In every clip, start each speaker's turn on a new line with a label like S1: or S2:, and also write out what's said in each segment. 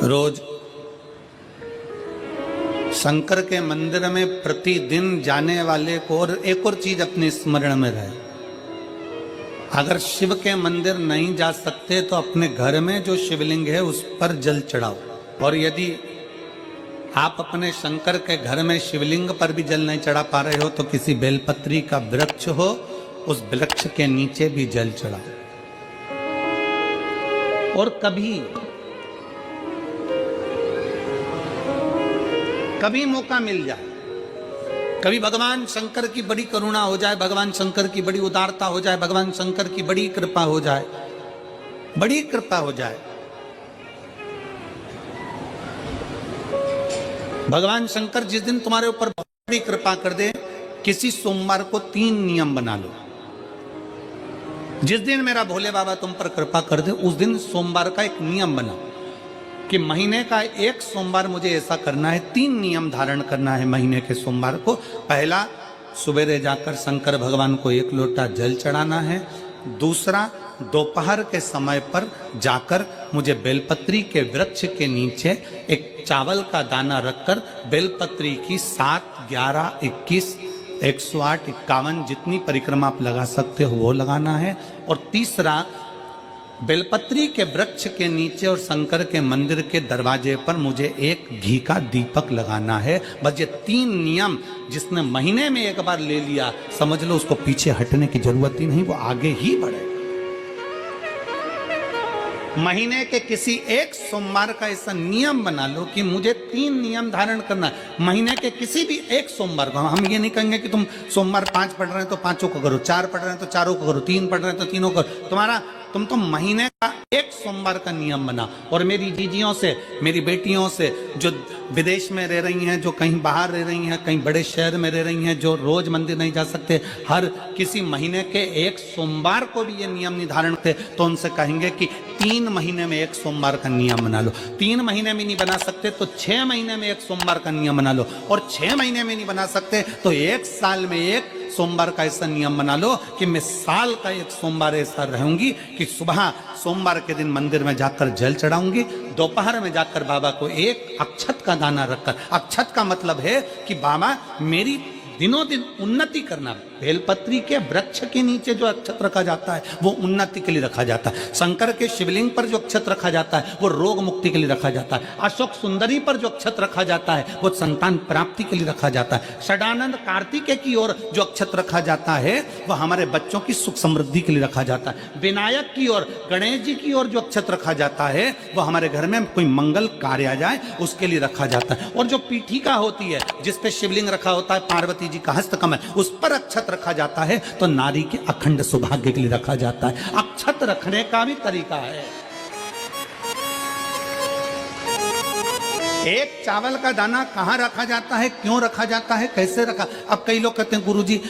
S1: रोज शंकर के मंदिर में प्रतिदिन जाने वाले को और एक और चीज अपने स्मरण में रहे, अगर शिव के मंदिर नहीं जा सकते तो अपने घर में जो शिवलिंग है उस पर जल चढ़ाओ। और यदि आप अपने शंकर के घर में शिवलिंग पर भी जल नहीं चढ़ा पा रहे हो तो किसी बेलपत्री का वृक्ष हो, उस वृक्ष के नीचे भी जल चढ़ाओ। और कभी मौका मिल जाए, कभी भगवान शंकर की बड़ी करुणा हो जाए, भगवान शंकर की बड़ी उदारता हो जाए, भगवान शंकर की बड़ी कृपा हो जाए, बड़ी कृपा हो जाए, भगवान शंकर जिस दिन तुम्हारे ऊपर बड़ी कृपा कर दे, किसी सोमवार को 3 नियम बना लो। जिस दिन मेरा भोले बाबा तुम पर कृपा कर दे उस दिन सोमवार का एक नियम बना कि महीने का एक सोमवार मुझे ऐसा करना है, 3 नियम धारण करना है महीने के सोमवार को। पहला, सुबेरे जाकर शंकर भगवान को 1 लोटा जल चढ़ाना है। दूसरा, दोपहर के समय पर जाकर मुझे बेलपत्री के वृक्ष के नीचे एक चावल का दाना रखकर बेलपत्री की 7, 11, 21, 108, 51 जितनी परिक्रमा आप लगा सकते हो वो लगाना है। और तीसरा, बेलपत्री के वृक्ष के नीचे और शंकर के मंदिर के दरवाजे पर मुझे एक घी का दीपक लगाना है। बस ये 3 नियम जिसने महीने में एक बार ले लिया, समझ लो उसको पीछे हटने की जरूरत ही नहीं, वो आगे ही बढ़े। महीने के किसी एक सोमवार का ऐसा नियम बना लो कि मुझे 3 नियम धारण करना है महीने के किसी भी एक सोमवार को। हम ये नहीं कहेंगे कि तुम सोमवार 5 पढ़ रहे हैं तो 5 को करो, 4 पढ़ रहे हैं तो 4 को करो, 3 पढ़ रहे हैं तो 3 को करो। तुम तो महीने का एक सोमवार का नियम बना। और मेरी जीजियों से, मेरी बेटियों से जो विदेश में रह रही हैं, जो कहीं बाहर रह रही हैं, कहीं बड़े शहर में रह रही हैं, जो रोज मंदिर नहीं जा सकते, हर किसी महीने के एक सोमवार को भी ये नियम निर्धारण थे, तो उनसे कहेंगे कि 3 महीने में एक सोमवार का नियम बना लो। 3 महीने में नहीं बना सकते तो 6 महीने में एक सोमवार का नियम बना लो। और 6 महीने में नहीं बना सकते तो 1 साल में एक सोमवार का ऐसा नियम बना लो कि मैं साल का एक सोमवार ऐसा रहूंगी कि सुबह सोमवार के दिन मंदिर में जाकर जल चढ़ाऊंगी, दोपहर में जाकर बाबा को एक अक्षत का दाना रखकर, अक्षत का मतलब है कि बाबा मेरी दिनों दिन उन्नति करना। बेलपत्री के वृक्ष के नीचे जो अक्षत रखा जाता है वो उन्नति के लिए रखा जाता है। शंकर के शिवलिंग पर जो अक्षत रखा जाता है वो रोग मुक्ति के लिए रखा जाता है। अशोक सुंदरी पर जो अक्षत रखा जाता है वो संतान प्राप्ति के लिए रखा जाता है। षडानंद कार्तिकेय की ओर जो अक्षत रखा जाता है वह हमारे बच्चों की सुख समृद्धि के लिए रखा जाता है। विनायक की ओर, गणेश जी की ओर जो अक्षत रखा जाता है वह हमारे घर में कोई मंगल कार्य आ जाए उसके लिए रखा जाता है। और जो पीठिका होती है जिसपे शिवलिंग रखा होता है, पार्वती जी का हस्तकमल, उस पर अक्षत रखा जाता है तो नारी के अखंड सौभाग्य के लिए रखा जाता है। अक्षत रखने का भी तरीका है। एक चावल का दाना कहाँ रखा जाता है, क्यों रखा जाता है, कैसे रखा। अब कई लोग कहते हैं गुरुजी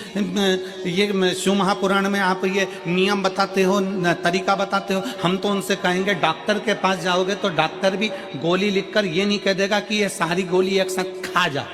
S1: ये शिव महापुराण में आप ये नियम बताते हो, तरीका बताते हो। हम तो उनसे कहेंगे डॉक्टर के पास जाओगे तो डॉक्टर भी गोली लिखकर ये नहीं कह देगा कि ये सारी गोली एक साथ खा जा।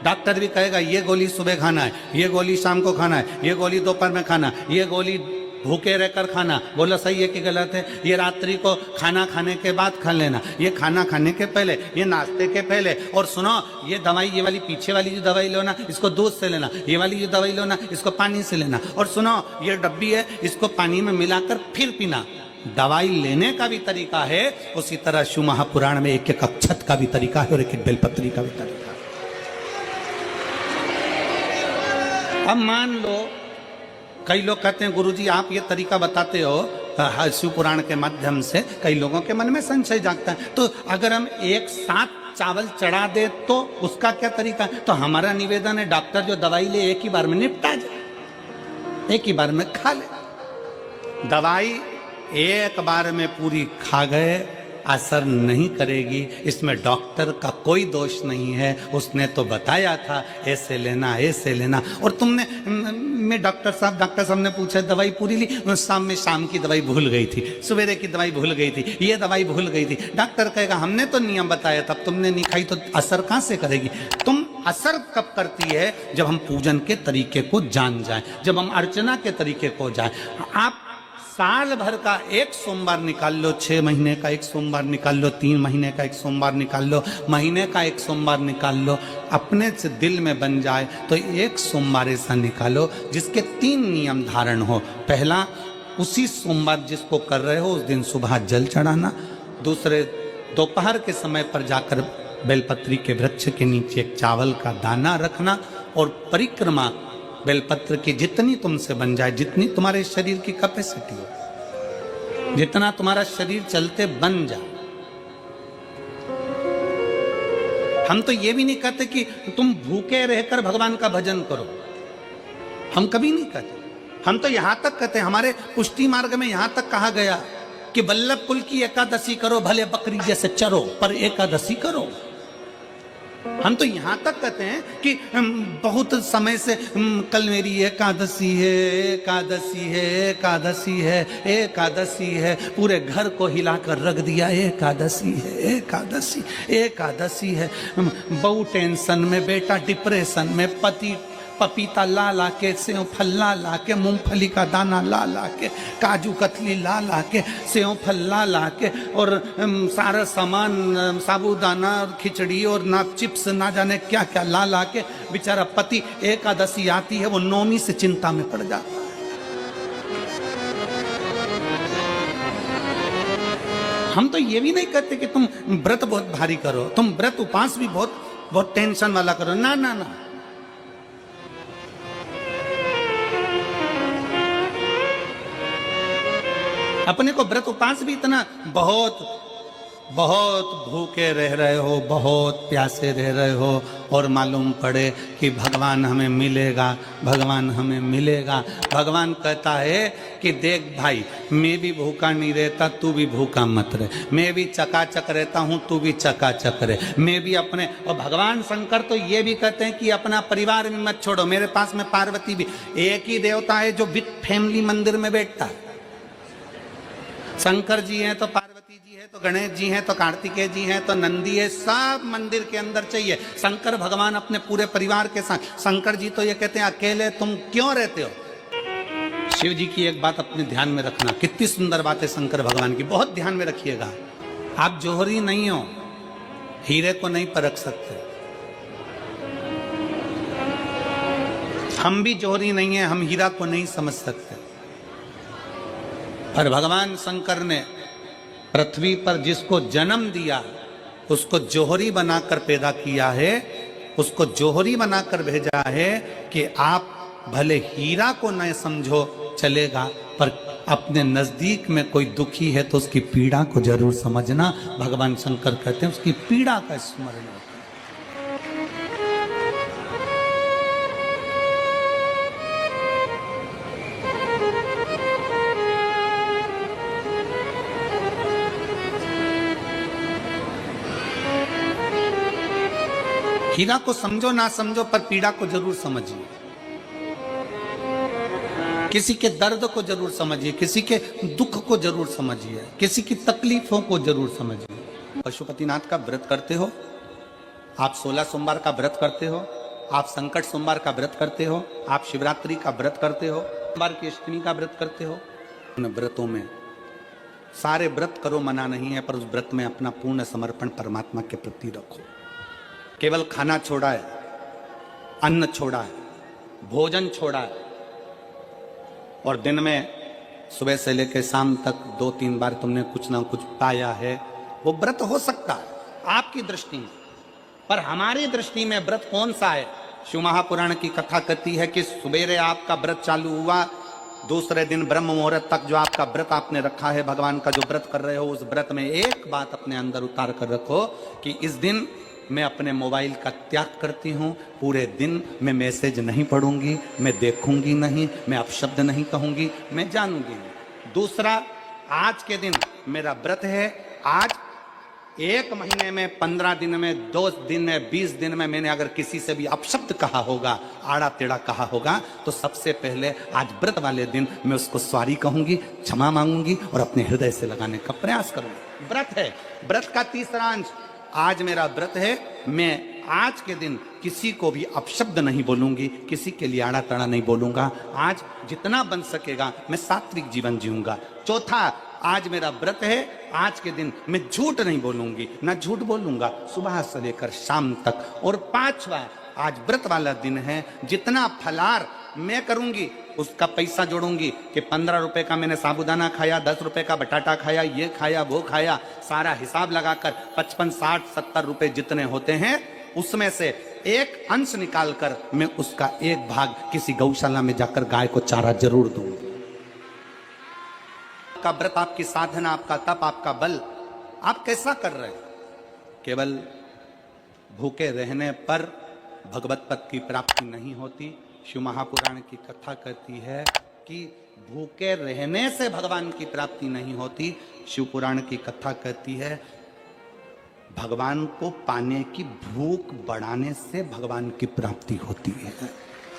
S1: डॉक्टर भी कहेगा ये गोली सुबह खाना है, ये गोली शाम को खाना है, ये गोली दोपहर में खाना, ये गोली भूखे रहकर खाना। बोलो सही है कि गलत है? ये रात्रि को खाना खाने के बाद खा लेना, ये खाना खाने के पहले, ये नाश्ते के पहले। और सुनो, ये दवाई, ये वाली पीछे वाली जो दवाई लो ना इसको दूध से लेना, ये वाली जो दवाई लो ना इसको पानी से लेना। और सुनो, ये डब्बी है इसको पानी में मिलाकर फिर पीना। दवाई लेने का भी तरीका है, उसी तरह शिव महापुराण में एक एक अक्षत का भी तरीका है और एक एक बेलपत्री का भी तरीका है। अब मान लो कई लोग कहते हैं गुरुजी आप ये तरीका बताते हो शिव पुराण के माध्यम से, कई लोगों के मन में संशय जागता है, तो अगर हम एक साथ चावल चढ़ा दे तो उसका क्या तरीका है? तो हमारा निवेदन है डॉक्टर जो दवाई ले एक ही बार में निपटा जाए, एक ही बार में खा ले। दवाई एक बार में पूरी खा गए असर नहीं करेगी, इसमें डॉक्टर का कोई दोष नहीं है। उसने तो बताया था ऐसे लेना, ऐसे लेना। और तुमने, मैं डॉक्टर साहब ने पूछा दवाई पूरी ली, शाम की दवाई भूल गई थी, सवेरे की दवाई भूल गई थी, ये दवाई भूल गई थी। डॉक्टर कहेगा हमने तो नियम बताया था, तुमने नहीं खाई तो असर कहाँ से करेगी? तुम असर कब करती है? जब हम पूजन के तरीके को जान जाएं, जब हम अर्चना के तरीके को जाएं। आप साल भर का एक सोमवार निकाल लो, 6 महीने का एक सोमवार निकाल लो, 3 महीने का एक सोमवार निकाल लो, महीने का एक सोमवार निकाल लो, अपने से दिल में बन जाए तो एक सोमवार ऐसा निकालो जिसके 3 नियम धारण हो। पहला, उसी सोमवार जिसको कर रहे हो उस दिन सुबह जल चढ़ाना। दूसरे, दोपहर के समय पर जाकर बेलपत्री के वृक्ष के नीचे एक चावल का दाना रखना और परिक्रमा बेलपत्र की जितनी तुमसे बन जाए, जितनी तुम्हारे शरीर की कैपेसिटी हो, जितना तुम्हारा शरीर चलते बन जाए। हम तो ये भी नहीं कहते कि तुम भूखे रहकर भगवान का भजन करो, हम कभी नहीं कहते। हम तो यहां तक कहते हैं, हमारे पुष्टि मार्ग में यहां तक कहा गया कि वल्लभ कुल की एकादशी करो, भले बकरी जैसे चरो पर एकादशी करो। हम तो यहां तक कहते हैं कि बहुत समय से कल मेरी एकादशी है, एकादशी है, एकादशी है, एकादशी है, पूरे घर को हिलाकर रख दिया, एकादशी है, एकादशी, एकादशी है। बहू टेंशन में, बेटा डिप्रेशन में, पति पपीता ला ला के, सेव फल ला ला के, मूंगफली का दाना ला ला के, काजू कतली ला ला के, सेव फल ला ला के, और सारा सामान, साबूदाना और खिचड़ी और ना चिप्स ना जाने क्या क्या ला ला के, बेचारा पति एकादशी आती है वो नौमी से चिंता में पड़ जाता है। हम तो ये भी नहीं कहते कि तुम व्रत बहुत भारी करो, तुम व्रत उपास भी बहुत बहुत टेंशन वाला करो, ना ना ना। अपने को व्रत उपास भी इतना बहुत बहुत भूखे रह रहे हो, बहुत प्यासे रह रहे हो, और मालूम पड़े कि भगवान हमें मिलेगा, भगवान हमें मिलेगा। भगवान कहता है कि देख भाई, मैं भी भूखा नहीं रहता, तू भी भूखा मत रहे, मैं भी चकाचक रहता हूँ, तू भी चकाचक रहे, मैं भी अपने। और भगवान शंकर तो ये भी कहते हैं कि अपना परिवार भी मत छोड़ो। मेरे पास में पार्वती भी, एक ही देवता है जो विद फैमिली मंदिर में बैठता है। शंकर जी हैं तो पार्वती जी है, तो गणेश जी हैं, तो कार्तिकेय जी हैं, तो नंदी है, सब मंदिर के अंदर चाहिए। शंकर भगवान अपने पूरे परिवार के साथ। शंकर जी तो ये कहते हैं अकेले तुम क्यों रहते हो। शिव जी की एक बात अपने ध्यान में रखना, कितनी सुंदर बात है शंकर भगवान की, बहुत ध्यान में रखिएगा। आप जौहरी नहीं हो, हीरे को नहीं परख सकते। हम भी जौहरी नहीं है, हम हीरा को नहीं समझ सकते। पर भगवान शंकर ने पृथ्वी पर जिसको जन्म दिया उसको जौहरी बनाकर पैदा किया है, उसको जौहरी बनाकर भेजा है कि आप भले हीरा को न समझो चलेगा, पर अपने नजदीक में कोई दुखी है तो उसकी पीड़ा को जरूर समझना। भगवान शंकर कहते हैं उसकी पीड़ा का स्मरण। हीरा को समझो ना समझो, पर पीड़ा को जरूर समझिए। किसी के दर्द को जरूर समझिए, किसी के दुख को जरूर समझिए, किसी की तकलीफों को जरूर समझिए। पशुपतिनाथ का व्रत करते हो आप, 16 सोमवार का व्रत करते हो आप, संकट सोमवार का व्रत करते हो आप, शिवरात्रि का व्रत करते हो, सोमवार की अष्टमी का व्रत करते हो। उन व्रतों में सारे व्रत करो, मना नहीं है, पर उस व्रत में अपना पूर्ण समर्पण परमात्मा के प्रति रखो। केवल खाना छोड़ा है, अन्न छोड़ा है, भोजन छोड़ा है, और दिन में सुबह से लेकर शाम तक 2-3 बार तुमने कुछ ना कुछ पाया है, वो व्रत हो सकता है आपकी दृष्टि में, पर हमारी दृष्टि में व्रत कौन सा है। शिव महापुराण की कथा कहती है कि सुबेरे आपका व्रत चालू हुआ, दूसरे दिन ब्रह्म मुहूर्त तक जो आपका व्रत आपने रखा है, भगवान का जो व्रत कर रहे हो, उस व्रत में एक बात अपने अंदर उतार कर रखो कि इस दिन मैं अपने मोबाइल का त्याग करती हूँ, पूरे दिन मैं मैसेज नहीं पढ़ूंगी, मैं देखूंगी नहीं, मैं अपशब्द नहीं कहूंगी, मैं जानूंगी नहीं। दूसरा, आज के दिन मेरा व्रत है, आज 1 महीने में, 15 दिन में, 2 दिन में, 20 दिन में मैंने अगर किसी से भी अपशब्द कहा होगा, आड़ा टेढ़ा कहा होगा, तो सबसे पहले आज व्रत वाले दिन मैं उसको सॉरी कहूंगी, क्षमा मांगूंगी और अपने हृदय से लगाने का प्रयास करूंगी। व्रत है, व्रत का तीसरा अंश, आज मेरा व्रत है, मैं आज के दिन किसी को भी अपशब्द नहीं बोलूंगी, किसी के लिए आड़ा तड़ा नहीं बोलूंगा। आज जितना बन सकेगा मैं सात्विक जीवन जीऊंगा। चौथा, आज मेरा व्रत है, आज के दिन मैं झूठ नहीं बोलूंगी, ना झूठ बोलूंगा सुबह से लेकर शाम तक। और पांचवा, आज व्रत वाला दिन है, जितना फलार मैं करूंगी उसका पैसा जोड़ूंगी कि 15 रुपए का मैंने साबुदाना खाया, 10 रुपए का बटाटा खाया, ये खाया वो खाया, सारा हिसाब लगाकर 55, 60, 70 रुपए जितने होते हैं उसमें से एक अंश निकालकर मैं उसका एक भाग किसी गौशाला में जाकर गाय को चारा जरूर दूंगी। आपका व्रत, आपकी साधना, आपका तप, आपका बल, आप कैसा कर रहे हैं? केवल भूखे रहने पर भगवत पद की प्राप्ति नहीं होती। शिव महापुराण की कथा कहती है कि भूखे रहने से भगवान की प्राप्ति नहीं होती। शिव पुराण की कथा कहती है भगवान को पाने की भूख बढ़ाने से भगवान की प्राप्ति होती है।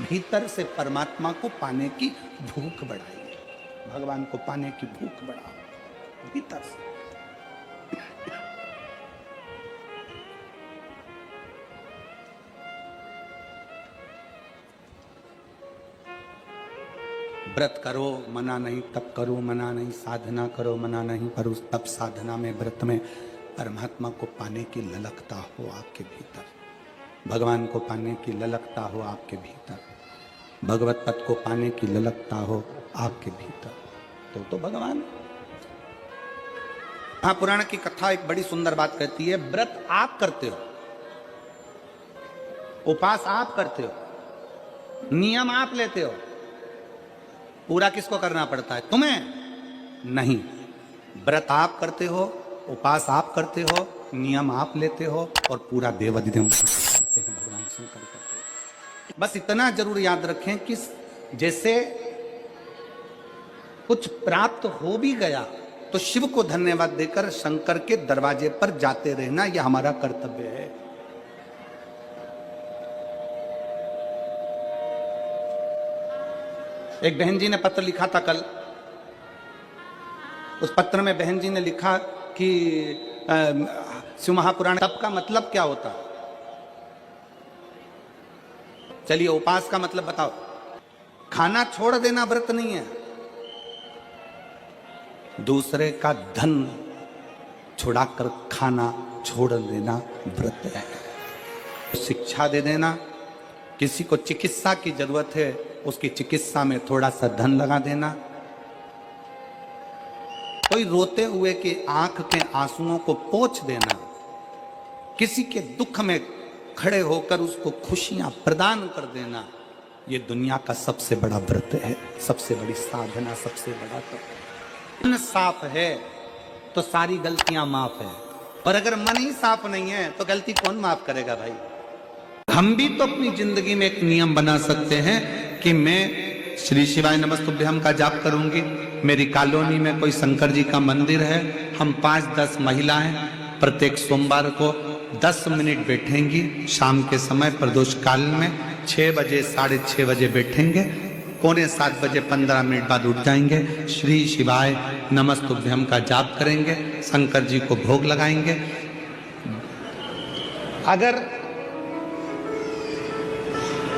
S1: भीतर से परमात्मा को पाने की भूख बढ़ाइए, भगवान को पाने की भूख बढ़ाओ भीतर से। व्रत करो मना नहीं, तप करो मना नहीं, साधना करो मना नहीं, पर उस तप साधना में व्रत में परमात्मा को पाने की ललकता हो आपके भीतर, भगवान को पाने की ललकता हो आपके भीतर, भगवत पद को पाने की ललकता हो आपके भीतर, तो भगवान। महापुराण की कथा एक बड़ी सुंदर बात कहती है, व्रत आप करते हो, उपास आप करते हो, नियम आप लेते हो, पूरा किसको करना पड़ता है? तुम्हें नहीं। व्रत आप करते हो, उपास आप करते हो, नियम आप लेते हो और पूरा देवाधिदेव करते हैं, भगवान शंकर करते हैं। बस इतना जरूर याद रखें कि जैसे कुछ प्राप्त हो भी गया तो शिव को धन्यवाद देकर शंकर के दरवाजे पर जाते रहना, यह हमारा कर्तव्य है। एक बहन जी ने पत्र लिखा था कल, उस पत्र में बहन जी ने लिखा कि शिव महापुराण तप का मतलब क्या होता? चलिए उपास का मतलब बताओ। खाना छोड़ देना व्रत नहीं है, दूसरे का धन छुड़ाकर खाना छोड़ देना व्रत है। शिक्षा दे देना, किसी को चिकित्सा की जरूरत है उसकी चिकित्सा में थोड़ा सा धन लगा देना, कोई रोते हुए की आंख के आंसुओं को पोंछ देना, किसी के दुख में खड़े होकर उसको खुशियां प्रदान कर देना, ये दुनिया का सबसे बड़ा व्रत है, सबसे बड़ी साधना, सबसे बड़ा तप। मन साफ है तो सारी गलतियां माफ है, और अगर मन ही साफ नहीं है तो गलती कौन माफ करेगा भाई? हम भी तो अपनी जिंदगी में एक नियम बना सकते हैं कि मैं श्री शिवाय नमस्तुभ्यम का जाप करूंगी, मेरी कॉलोनी में कोई शंकर जी का मंदिर है, हम 5-10 महिलाएं प्रत्येक सोमवार को 10 मिनट बैठेंगी, शाम के समय प्रदोष काल में 6 बजे 6:30 बजे बैठेंगे, 6:45 बजे 15 मिनट बाद उठ जाएंगे, श्री शिवाय नमस्तुभ्यम का जाप करेंगे, शंकर जी को भोग लगाएंगे। अगर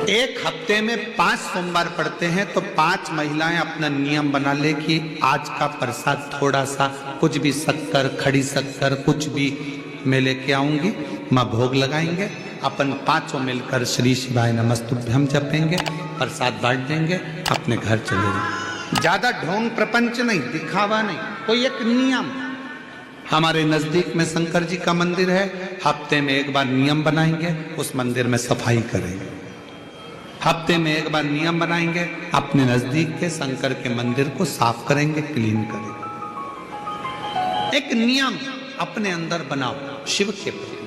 S1: एक हफ्ते में 5 सोमवार पड़ते हैं तो 5 महिलाएं अपना नियम बना ले कि आज का प्रसाद थोड़ा सा, कुछ भी शक्कर, खड़ी शक्कर, कुछ भी मैं लेके आऊंगी, माँ भोग लगाएंगे, अपन 5 मिलकर श्री शिवाय नमस्तुभ्यम जपेंगे, प्रसाद बांट देंगे, अपने घर चले जाएंगे। ज्यादा ढोंग प्रपंच नहीं, दिखावा नहीं, कोई एक नियम। हमारे नजदीक में शंकर जी का मंदिर है, हफ्ते में एक बार नियम बनाएंगे, उस मंदिर में सफाई करेंगे, हफ्ते में एक बार नियम बनाएंगे, अपने नजदीक के शंकर के मंदिर को साफ करेंगे, क्लीन करेंगे। एक नियम अपने अंदर बनाओ शिव के प्रति।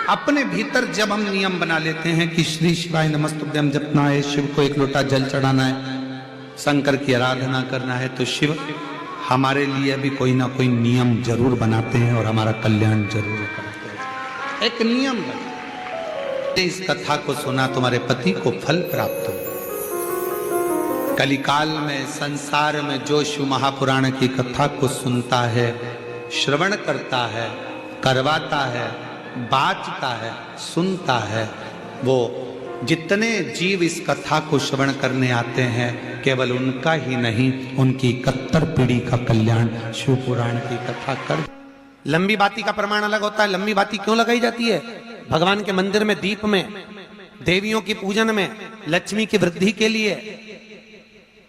S1: अपने भीतर जब हम नियम बना लेते हैं कि श्री शिवाय नमस्तुभ्यम जपना है, शिव को एक लोटा जल चढ़ाना है, शंकर की आराधना करना है, तो शिव हमारे लिए भी कोई ना कोई नियम जरूर बनाते हैं और हमारा कल्याण जरूर करते हैं। एक नियम बना, इस कथा को सुना, तुम्हारे पति को फल प्राप्त हो। कलिकाल में संसार में जो शिव महापुराण की कथा को सुनता है, श्रवण करता है, करवाता है, बाँचता है, सुनता है, वो जितने जीव इस कथा को श्रवण करने आते हैं, केवल उनका ही नहीं, उनकी 71 पीढ़ी का कल्याण शिव पुराण की कथा कर। लंबी बाती का प्रमाण अलग होता है। लंबी बाती क्यों लगाई जाती है? भगवान के मंदिर में, दीप में, देवियों की पूजन में, लक्ष्मी की वृद्धि के लिए।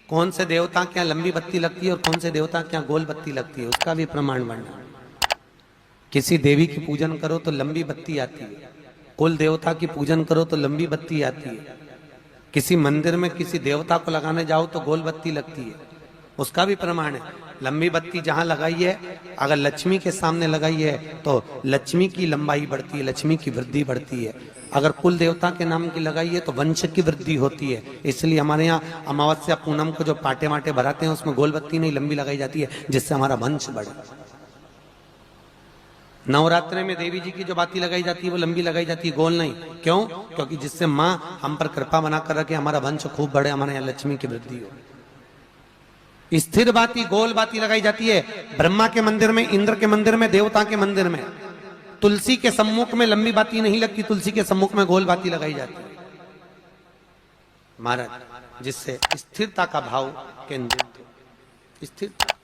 S1: कौन से देवता के यहाँ लंबी बत्ती लगती है और कौन से देवता के यहाँ गोल बत्ती लगती है, उसका भी प्रमाण बनना। किसी देवी की पूजन करो तो लंबी बत्ती आती है, कुल देवता की पूजन करो तो लंबी बत्ती आती है, किसी मंदिर में किसी देवता को लगाने जाओ तो गोल बत्ती लगती है, उसका भी प्रमाण है। लंबी बत्ती जहां लगाई है, अगर लक्ष्मी के सामने लगाई है तो लक्ष्मी की लंबाई बढ़ती है, लक्ष्मी की वृद्धि बढ़ती है। अगर कुल देवता के नाम की लगाई है तो वंश की वृद्धि होती है। इसलिए हमारे यहाँ अमावस्या पूनम को जो पाटे माटे भराते हैं उसमें गोल बत्ती नहीं लंबी लगाई जाती है, जिससे हमारा वंश बढ़े। नवरात्रि में देवी जी की जो बाती लगाई जाती है वो लंबी लगाई जाती है, गोल नहीं। क्यों? क्योंकि जिससे माँ हम पर कृपा बना कर रखे, हमारा वंश खूब बढ़े, हमारे यहाँ लक्ष्मी की वृद्धि हो। स्थिर बाती, गोल बाती लगाई जाती है ब्रह्मा के मंदिर में, इंद्र के मंदिर में, देवता के मंदिर में। तुलसी के सम्मुख में लंबी बाती नहीं लगती, तुलसी के सम्मुख में गोल बाती लगाई जाती है महाराज, जिससे स्थिरता का भाव केंद्रित हो। स्थिरता